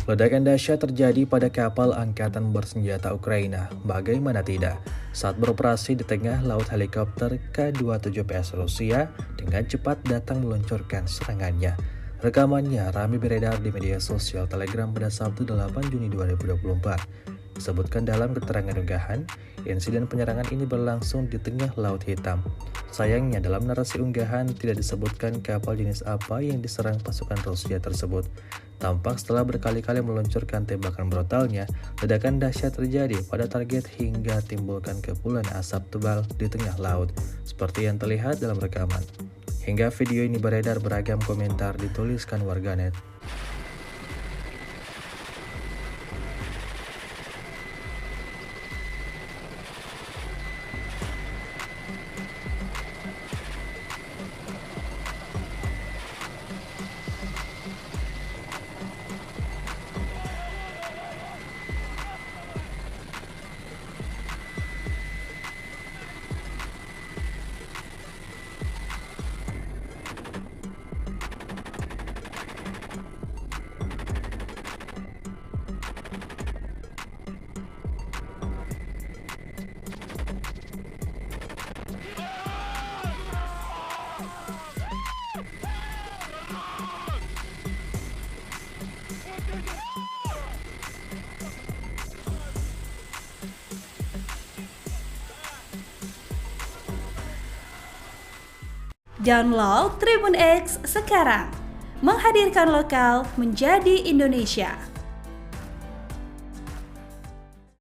Ledakan dahsyat terjadi pada kapal angkatan bersenjata Ukraina, bagaimana tidak, saat beroperasi di tengah laut helikopter K-27PS Rusia dengan cepat datang meluncurkan serangannya. Rekamannya ramai beredar di media sosial Telegram pada Sabtu 8 Juni 2024. Disebutkan dalam keterangan unggahan, insiden penyerangan ini berlangsung di tengah Laut Hitam. Sayangnya dalam narasi unggahan tidak disebutkan kapal jenis apa yang diserang pasukan Rusia tersebut. Tampak setelah berkali-kali meluncurkan tembakan brutalnya, ledakan dahsyat terjadi pada target hingga timbulkan kepulan asap tebal di tengah laut, seperti yang terlihat dalam rekaman. Hingga video ini beredar, beragam komentar dituliskan warganet. Download Tribun X sekarang, menghadirkan lokal menjadi Indonesia.